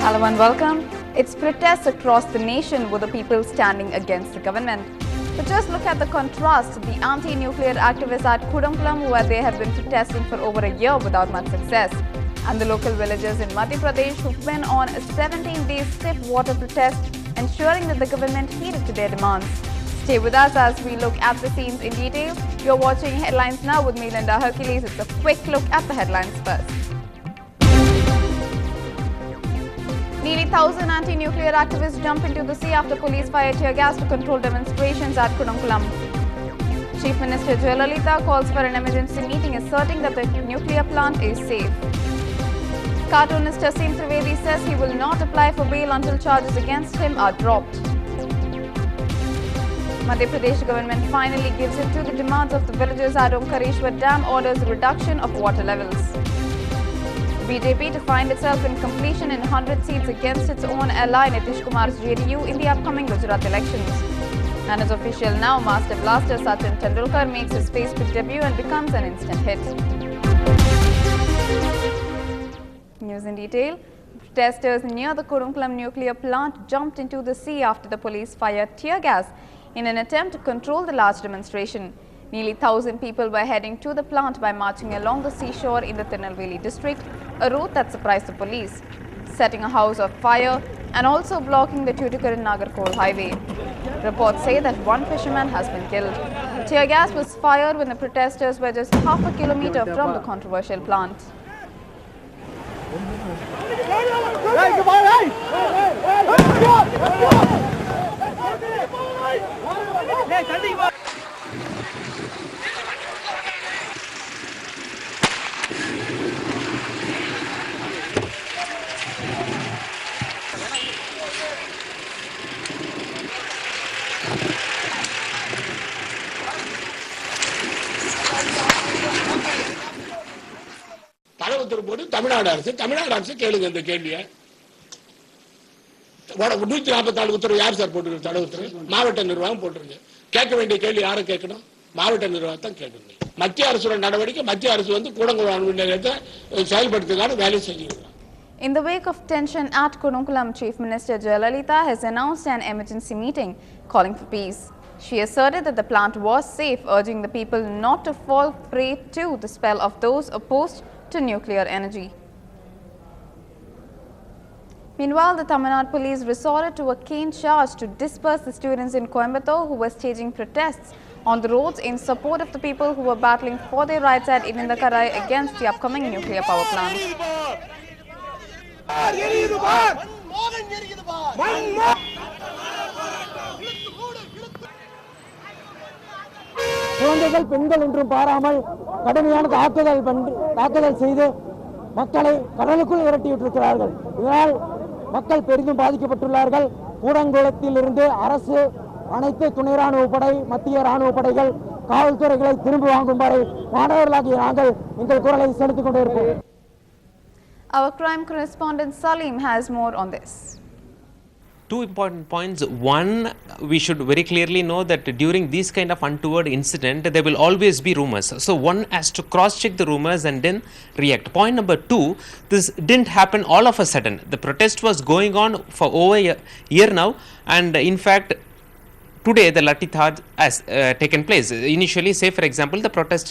Hello and welcome. It's protests across the nation with the people standing against the government. But just look at the contrast. The anti-nuclear activists at Kudamkulam, where they have been protesting for over a year without much success. And the local villagers in Madhya Pradesh who've been on a 17-day stiff water protest, ensuring that the government heeded to their demands. Stay with us as we look at the scenes in detail. You're watching Headlines Now with me, Linda Hercules. It's a quick look at the headlines first. Nearly 1,000 anti-nuclear activists jump into the sea after police fired tear gas to control demonstrations at Kudamkulam. Chief Minister Jayalalitha calls for an emergency meeting asserting that the nuclear plant is safe. Cartoonist Asim Trivedi says he will not apply for bail until charges against him are dropped. Madhya Pradesh government finally gives in to the demands of the villagers at Omkareshwar Dam, orders reduction of water levels. BJP to find itself in completion in 100 seats against its own ally Nitish Kumar's JDU in the upcoming Gujarat elections. And as official now, Master Blaster Sachin Tendulkar makes his Facebook debut and becomes an instant hit. News in detail. Protesters near the Kudamkulam nuclear plant jumped into the sea after the police fired tear gas in an attempt to control the large demonstration. Nearly 1,000 people were heading to the plant by marching along the seashore in the Tirunelveli district, a route that surprised the police, setting a house on fire and also blocking the Tuticorin-Nagarkol highway. Reports say that one fisherman has been killed. The tear gas was fired when the protesters were just half a kilometer from the controversial plant. Tamil Nadu அரசு கேளுங்க இந்த கேள்வியை. 144 உத்தரவு யார் sir போட்டு தடை உத்தரவு? மாவட்ட நிர்வாகம் போட்டிருக்கு. கேட்க வேண்டிய கேள்வி யாரை கேட்கணும்? மாவட்ட நிர்வாகத்தான் கேட்கணும். மத்திய அரசோட நடவடிக்கை, மத்திய அரசு வந்து கூடங்குளம் அணு நிலையத்தை செயல்படுத்துறதுக்கான வேலை செய்யுங்க. In the wake of tension at Kudamkulam, Chief Minister Jayalalitha has announced an emergency meeting calling for peace. She asserted that the plant was safe, urging the people not to fall prey to the spell of those opposed to nuclear energy. Meanwhile, the Tamil Nadu police resorted to a cane charge to disperse the students in Coimbatore who were staging protests on the roads in support of the people who were battling for their rights at Idindakarai against the upcoming nuclear power plant. குழந்தைகள் பெண்கள் என்றும் பாராமல் கடுமையான தாக்குதல் செய்து மக்களை கடலுக்குள் விரட்டிவிட்டிருக்கிறார்கள். இதனால் மக்கள் பெரிதும் பாதிக்கப்பட்டுள்ளார்கள். கூடங்குளத்தில் இருந்து அரசு அனைத்து துணை ராணுவ படை, மத்திய ராணுவ படைகள், காவல்துறைகளை திரும்பி வாங்கும் வரை மாணவர்களாகிய நாங்கள் எங்கள் குரலை செலுத்திக் கொண்டிருப்போம். Our crime correspondent Salim has more on this. Two important points. One, we should very clearly know that during this kind of untoward incident, there will always be rumors. So one has to cross-check the rumors and then react. Point number two, this didn't happen all of a sudden. The protest was going on for over a year now, and in fact, today the Lathi Charge has taken place. Initially, say for example, the protest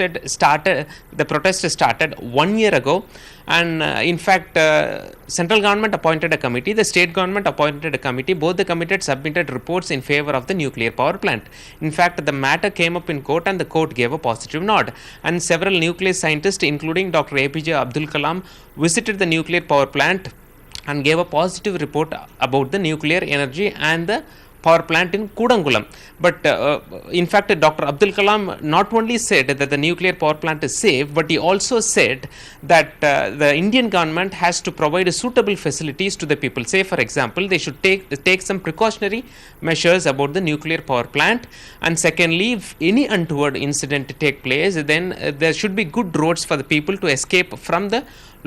started 1 year ago, and in fact, central government appointed a committee, the state government appointed a committee. Both the committees submitted reports in favor of the nuclear power plant. In fact, the matter came up in court and the court gave a positive nod. And several nuclear scientists, including Dr. APJ Abdul Kalam, visited the nuclear power plant and gave a positive report about the nuclear energy and the power plant in Kudamkulam. But in fact, Dr. Abdul Kalam not only said that the nuclear power plant is safe, but he also said that the Indian government has to provide suitable facilities to the people. Say for example, they should take some precautionary measures about the nuclear power plant. And secondly, if any untoward incident take place, then there should be good roads for the people to escape from the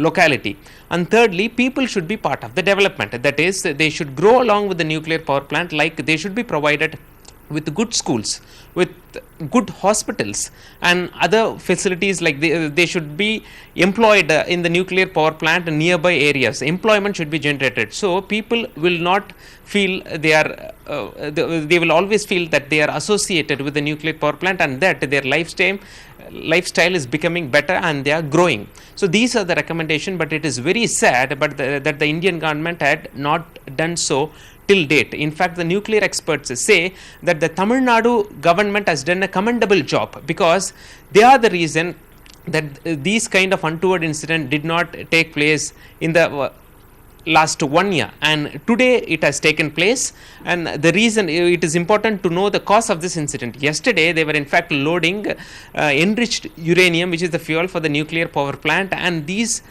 locality. And thirdly, people should be part of the development. That is, they should grow along with the nuclear power plant, like they should be provided with good schools, with good hospitals and other facilities, like they should be employed in the nuclear power plant in nearby areas. Employment should be generated, so people will not feel they are they will always feel that they are associated with the nuclear power plant, and that their lifestyle is becoming better and they are growing. So these are the recommendation, but it is very sad that the Indian government had not done so till date. In fact, the nuclear experts say that the Tamil Nadu government has done a commendable job, because they are the reason that these kind of untoward incident did not take place in the last 1 year, and today it has taken place. And the reason, it is important to know the cause of this incident. Yesterday they were in fact loading enriched uranium, which is the fuel for the nuclear power plant, and these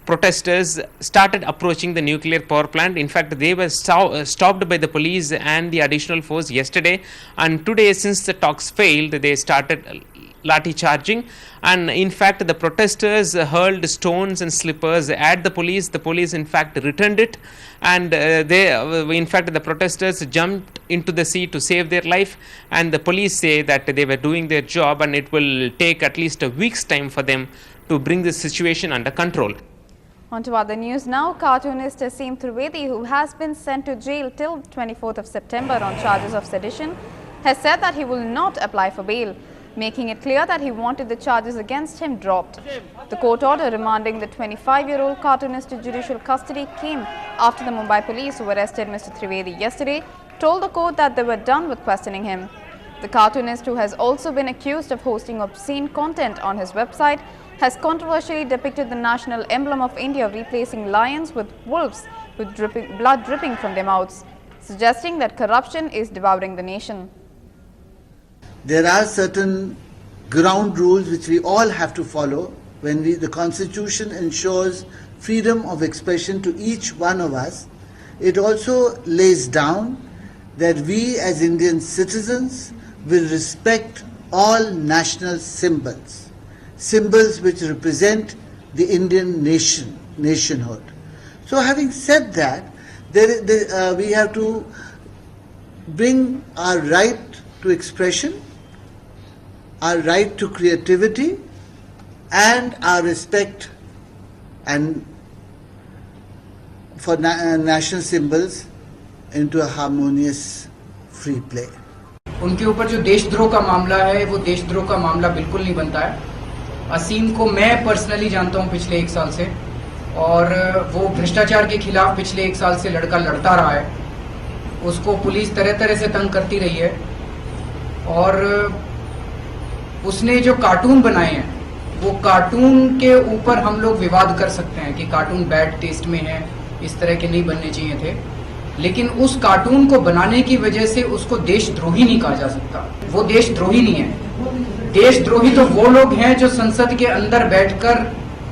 protesters started approaching the nuclear power plant. In fact, they were stopped by the police and the additional force yesterday, and today, since the talks failed, they started lathi charging, and in fact the protesters hurled stones and slippers at the police. The police in fact returned it, and in fact the protesters jumped into the sea to save their life, and the police say that they were doing their job, and it will take at least a week's time for them to bring the situation under control. On to other news now. Cartoonist Aseem Trivedi, who has been sent to jail till 24th of September on charges of sedition, has said that he will not apply for bail, making it clear that he wanted the charges against him dropped. The court order remanding the 25-year-old cartoonist to judicial custody came after the Mumbai police, who arrested Mr. Trivedi yesterday, told the court that they were done with questioning him. The cartoonist, who has also been accused of hosting obscene content on his website, has controversially depicted the national emblem of India replacing lions with wolves with blood dripping from their mouths, suggesting that corruption is devouring the nation. There are certain ground rules which we all have to follow when the Constitution ensures freedom of expression to each one of us. It also lays down that we as Indian citizens will respect all national symbols, symbols which represent the Indian nationhood. So having said that, we have to bring our right to expression, our right to creativity, and our respect and for national symbols into a harmonious free play. उनके ऊपर जो देशद्रोह का मामला है, वो देशद्रोह का मामला बिल्कुल नहीं बनता है। असीम को मैं पर्सनली जानता हूं पिछले 1 साल से, और वो भ्रष्टाचार के खिलाफ पिछले 1 साल से लड़ता रहा है। उसको पुलिस तरह तरह से तंग करती रही है, और उसने जो कार्टून बनाए हैं, वो कार्टून के ऊपर हम लोग विवाद कर सकते हैं कि कार्टून बैड टेस्ट में है, इस तरह के नहीं बनने चाहिए थे, लेकिन उस कार्टून को बनाने की वजह से उसको देशद्रोही नहीं कहा जा सकता। वो देशद्रोही नहीं है। देशद्रोही तो वो लोग हैं जो संसद के अंदर बैठकर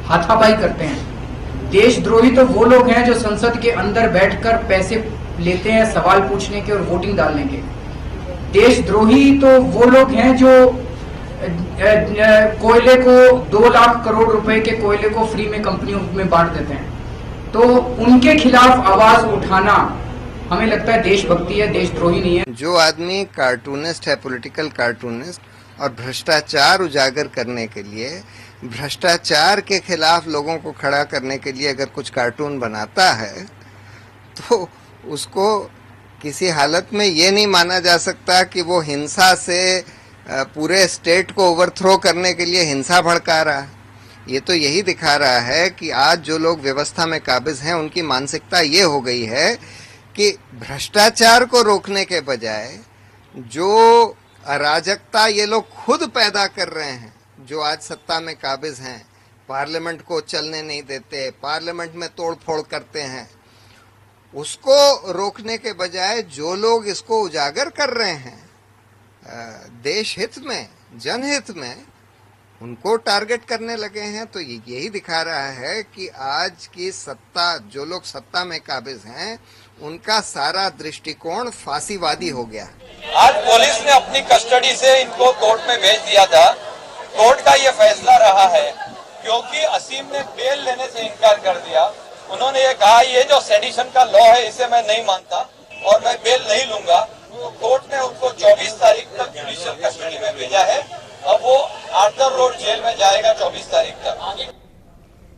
हाथापाई करते हैं। देशद्रोही तो वो लोग हैं जो संसद के अंदर बैठकर पैसे लेते हैं सवाल पूछने के और वोटिंग डालने के। देशद्रोही तो वो लोग हैं जो कोयले को 2 लाख करोड़ रुपए के कोयले को फ्री में कंपनियों में बांट देते हैं। तो उनके खिलाफ आवाज उठाना हमें लगता है देशभक्ति है, देशद्रोही नहीं है। जो आदमी कार्टूनिस्ट है, पॉलिटिकल कार्टूनिस्ट, और भ्रष्टाचार उजागर करने के लिए, भ्रष्टाचार के खिलाफ लोगों को खड़ा करने के लिए अगर कुछ कार्टून बनाता है, तो उसको किसी हालत में ये नहीं माना जा सकता कि वो हिंसा से पूरे स्टेट को ओवरथ्रो करने के लिए हिंसा भड़का रहा है। ये तो यही दिखा रहा है कि आज जो लोग व्यवस्था में काबिज हैं, उनकी मानसिकता ये हो गई है कि भ्रष्टाचार को रोकने के बजाय जो अराजकता ये लोग खुद पैदा कर रहे हैं, जो आज सत्ता में काबिज हैं, पार्लियामेंट को चलने नहीं देते, पार्लियामेंट में तोड़फोड़ करते हैं, उसको रोकने के बजाय जो लोग इसको उजागर कर रहे हैं देश हित में, जनहित में, उनको टारगेट करने लगे हैं। तो यही दिखा रहा है कि आज की सत्ता, जो लोग सत्ता में काबिज हैं, उनका सारा दृष्टिकोण फांसीवादी हो गया। आज पुलिस ने अपनी कस्टडी से इनको कोर्ट में भेज दिया था। कोर्ट का ये फैसला रहा है क्योंकि असीम ने बेल लेने से इनकार कर दिया। उन्होंने ये कहा, ये जो सेडिशन का लॉ है इसे मैं नहीं मानता और मैं बेल नहीं लूंगा। कोर्ट ने उनको 24 तारीख तक जुडिशियल कस्टडी में भेजा है। अब वो आर्थर रोड जेल में जाएगा 24 तारीख तक।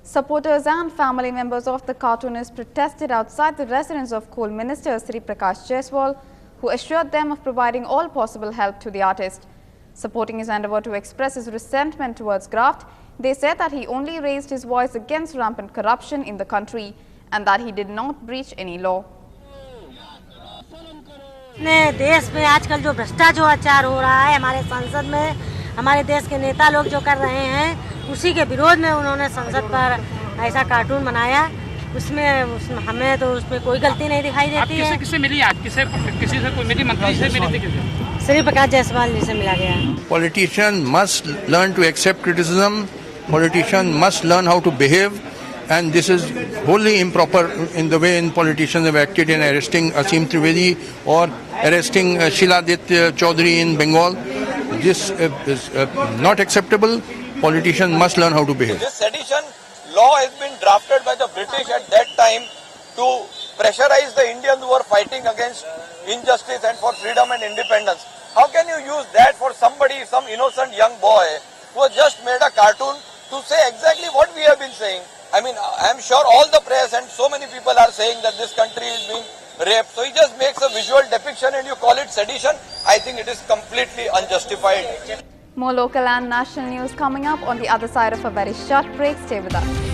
Supporters and family members of the cartoonist protested outside the residence of Coal Minister Sri Prakash Jaiswal, who assured them of providing all possible help to the artist. Supporting his endeavour to express his resentment towards graft, they said that he only raised his voice against rampant corruption in the country and that he did not breach any law. अपने देश में आजकल जो भ्रष्टाचार हो रहा है, हमारे संसद में हमारे देश के नेता लोग जो कर रहे हैं, उसी के विरोध में उन्होंने संसद पर ऐसा कार्टून बनाया। उसमें हमें तो उसमें कोई गलती नहीं दिखाई देती है। किससे मिली आज? किसी से कोई मिली? मंत्री से मिली थी? श्री प्रकाश जायसवाल जी से मिला गया। Politicians must learn to accept criticism. Politicians must learn how to behave. And this is wholly improper in the way in politicians have acted in arresting Asim Trivedi or arresting Shiladitya Chaudhary in Bengal. This is not acceptable. Politicians must learn how to behave. This sedition law has been drafted by the British at that time to pressurize the Indians who were fighting against injustice and for freedom and independence. How can you use that for somebody, some innocent young boy who has just made a cartoon to say exactly what we have been saying? I mean, I am sure all the press and so many people are saying that this country is being raped. So he just makes a visual depiction and you call it sedition. I think it is completely unjustified. More local and national news coming up on the other side of a very short break. Stay with us.